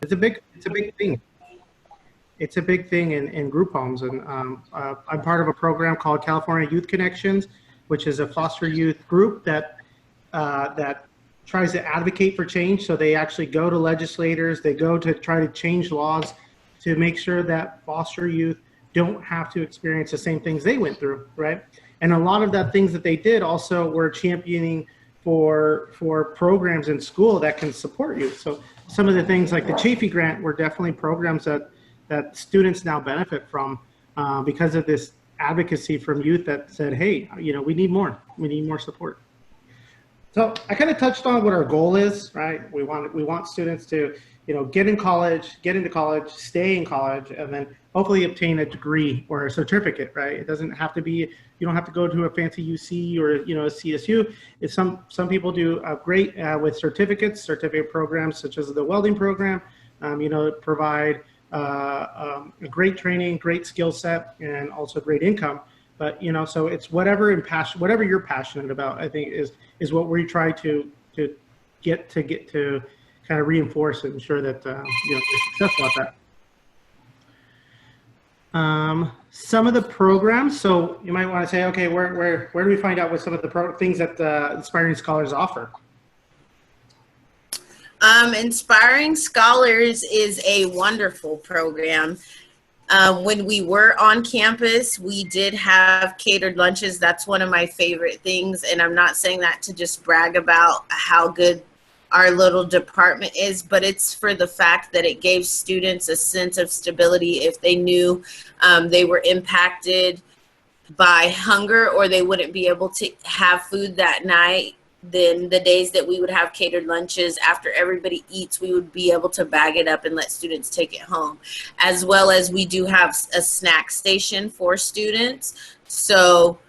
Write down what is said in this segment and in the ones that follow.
it's a big thing. It's a big thing in group homes, and I'm part of a program called California Youth Connections, which is a foster youth group that tries to advocate for change. So they actually go to legislators, they go to try to change laws to make sure that foster youth don't have to experience the same things they went through, right? And a lot of the things that they did also were championing for programs in school that can support you. So some of the things like the Chafee Grant were definitely programs that students now benefit from because of this advocacy from youth that said, hey, we need more support. So I kind of touched on what our goal is, right? We want students to, get into college, stay in college, and then hopefully obtain a degree or a certificate, right? It doesn't have to be, you don't have to go to a fancy UC or, a CSU. If some people do great with certificate programs such as the welding program, provide a great training, great skill set, and also great income. But so it's whatever you're passionate about, I think is what we try to get to kind of reinforce and ensure that you're successful at that. Some of the programs, so you might want to say, okay, where do we find out what some of the things that Inspiring Scholars offer? Inspiring Scholars is a wonderful program. When we were on campus, we did have catered lunches. That's one of my favorite things. And I'm not saying that to just brag about how good our little department is, but it's for the fact that it gave students a sense of stability if they knew they were impacted by hunger or they wouldn't be able to have food that night. Then the days that we would have catered lunches, after everybody eats, we would be able to bag it up and let students take it home. As well as we do have a snack station for students. So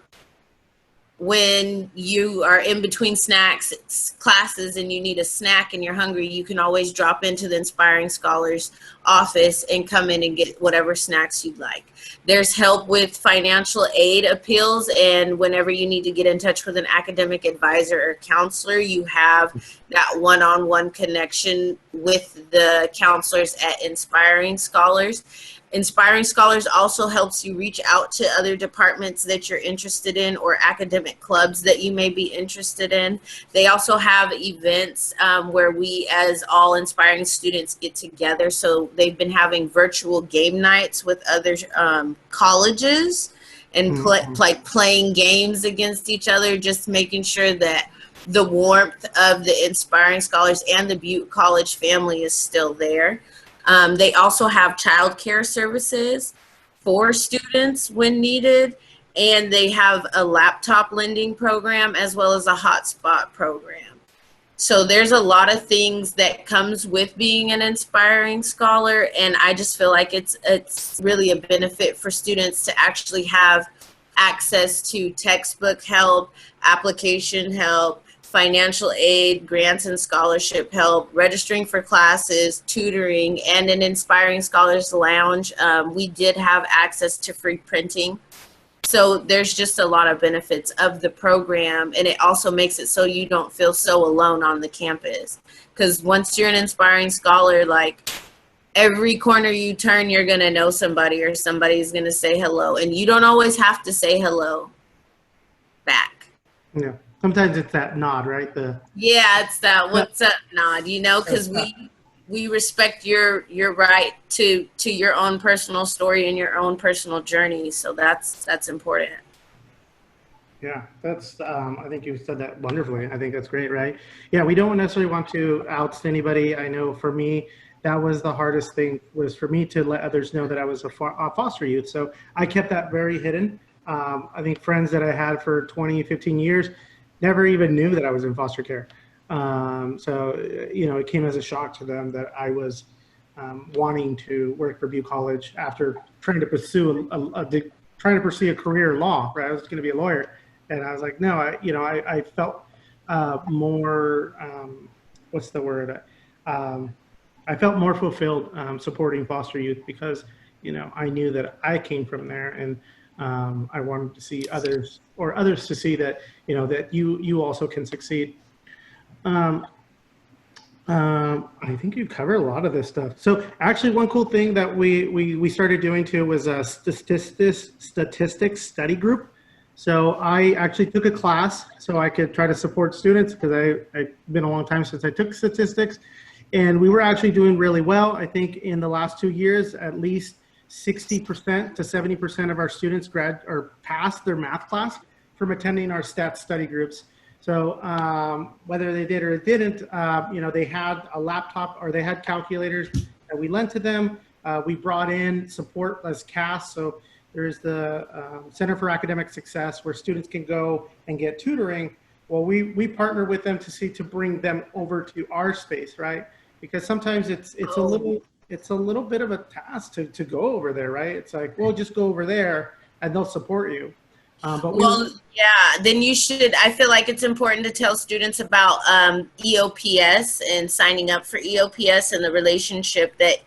when you are in between classes and you need a snack and you're hungry, you can always drop into the Inspiring Scholars office and come in and get whatever snacks you'd like. There's help with financial aid appeals, and whenever you need to get in touch with an academic advisor or counselor, you have that one-on-one connection with the counselors at Inspiring Scholars. Inspiring Scholars also helps you reach out to other departments that you're interested in or academic clubs that you may be interested in. They also have events where we as all Inspiring students get together. So they've been having virtual game nights with other colleges and playing games against each other, just making sure that the warmth of the Inspiring Scholars and the Butte College family is still there. They also have childcare services for students when needed, and they have a laptop lending program as well as a hotspot program. So there's a lot of things that comes with being an Inspiring Scholar, and I just feel like it's really a benefit for students to actually have access to textbook help, application help, financial aid, grants and scholarship help, registering for classes, tutoring, and an Inspiring Scholars Lounge. We did have access to free printing. So there's just a lot of benefits of the program, and it also makes it so you don't feel so alone on the campus. Because once you're an Inspiring Scholar, like every corner you turn, you're going to know somebody or somebody's going to say hello, and you don't always have to say hello back. Yeah. Sometimes it's that nod, right? Yeah, it's that what's up nod, because we respect your right to your own personal story and your own personal journey. So that's important. Yeah, that's I think you said that wonderfully. I think that's great, right? Yeah, we don't necessarily want to oust anybody. I know for me, that was the hardest thing, was for me to let others know that I was a foster youth. So I kept that very hidden. I think friends that I had for 20, 15 years never even knew that I was in foster care. So, it came as a shock to them that I was wanting to work for Butte College after trying to pursue a career in law, right? I was going to be a lawyer. And I was like, no, I felt more, what's the word? I felt more fulfilled supporting foster youth because, I knew that I came from there, and I wanted to see others to see that, that you also can succeed. I think you covered a lot of this stuff. So actually, one cool thing that we started doing too was a statistics study group. So I actually took a class so I could try to support students because I've been a long time since I took statistics, and we were actually doing really well. I think in the last 2 years, at least 60% to 70% of our students passed their math class from attending our stats study groups. So whether they did or didn't, they had a laptop or they had calculators that we lent to them. We brought in support as CAS. So there's the Center for Academic Success where students can go and get tutoring. Well, we partner with them to bring them over to our space, right? Because sometimes it's a little bit of a task to go over there, right? It's like, well, just go over there and they'll support you. Then you should, I feel like it's important to tell students about EOPS and signing up for EOPS and the relationship that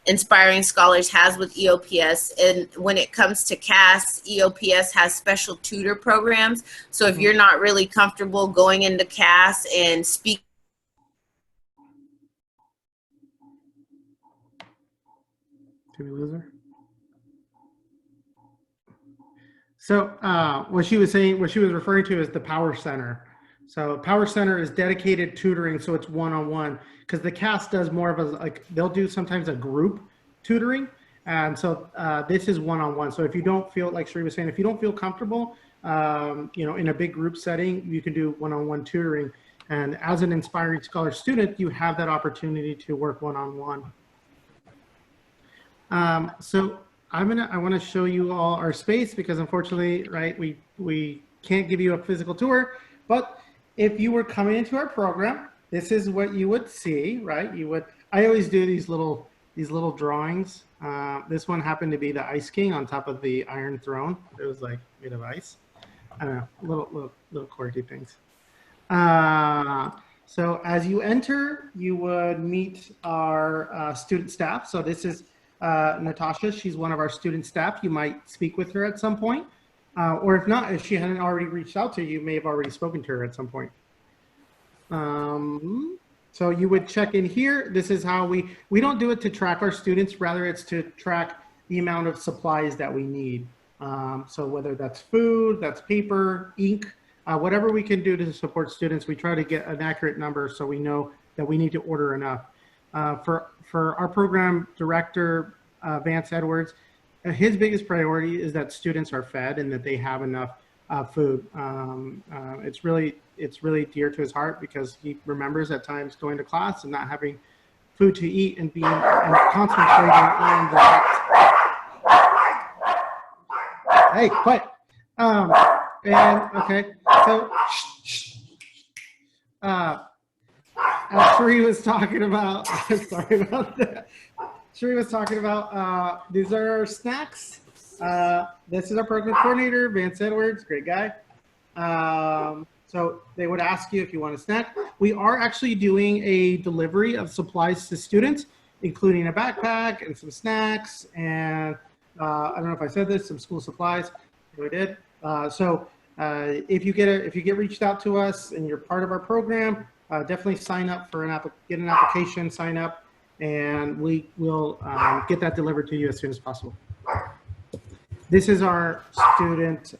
Inspiring Scholars has with EOPS. And when it comes to CAS, EOPS has special tutor programs. So if you're not really comfortable going into CAS and speak. Did we lose her? So what she was referring to is the Power Center. So Power Center is dedicated tutoring, so it's one-on-one. Because the CAS does more of they'll do sometimes a group tutoring, and so this is one-on-one. So if you don't feel, like Sheree was saying, if you don't feel comfortable, in a big group setting, you can do one-on-one tutoring. And as an Inspiring Scholar student, you have that opportunity to work one-on-one. So I want to show you all our space because unfortunately, right, we can't give you a physical tour, but if you were coming into our program, this is what you would see, right? I always do these little drawings. This one happened to be the Ice King on top of the Iron Throne. It was like made of ice. I don't know, little quirky things. So as you enter, you would meet our student staff. So this is Natasha. She's one of our student staff. You might speak with her at some point. Or if not, if she hadn't already reached out to you, you may have already spoken to her at some point. So you would check in here. This is how we don't do it to track our students. Rather, it's to track the amount of supplies that we need. So whether that's food, that's paper, ink, whatever we can do to support students, we try to get an accurate number so we know that we need to order enough. For our program director, Vance Edwards, his biggest priority is that students are fed and that they have enough food. It's really dear to his heart because he remembers at times going to class and not having food to eat and concentrating on that. Hey, quiet. Okay, so as Sheree was talking about, sorry about that. Sheree was talking about, these are our snacks. This is our program coordinator, Vance Edwards, great guy. So they would ask you if you want a snack. We are actually doing a delivery of supplies to students, including a backpack and some snacks. And I don't know if I said this, some school supplies. We did. If you get reached out to us and you're part of our program, definitely sign up for get an application, sign up, and we will get that delivered to you as soon as possible. This is our student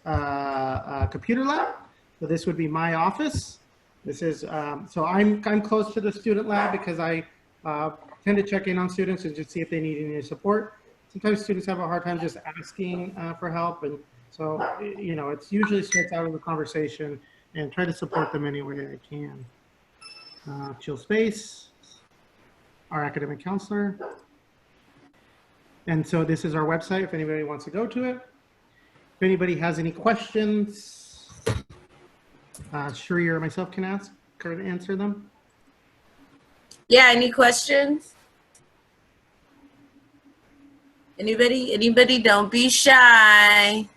computer lab. So this would be my office. This is so I'm close to the student lab because I tend to check in on students and just see if they need any support. Sometimes students have a hard time just asking for help, and so it's usually starts out with a conversation and try to support them any way I can. Chill Space, our academic counselor. And so this is our website if anybody wants to go to it. If anybody has any questions, Sheree or myself can answer them. Yeah, any questions? Anybody? Don't be shy.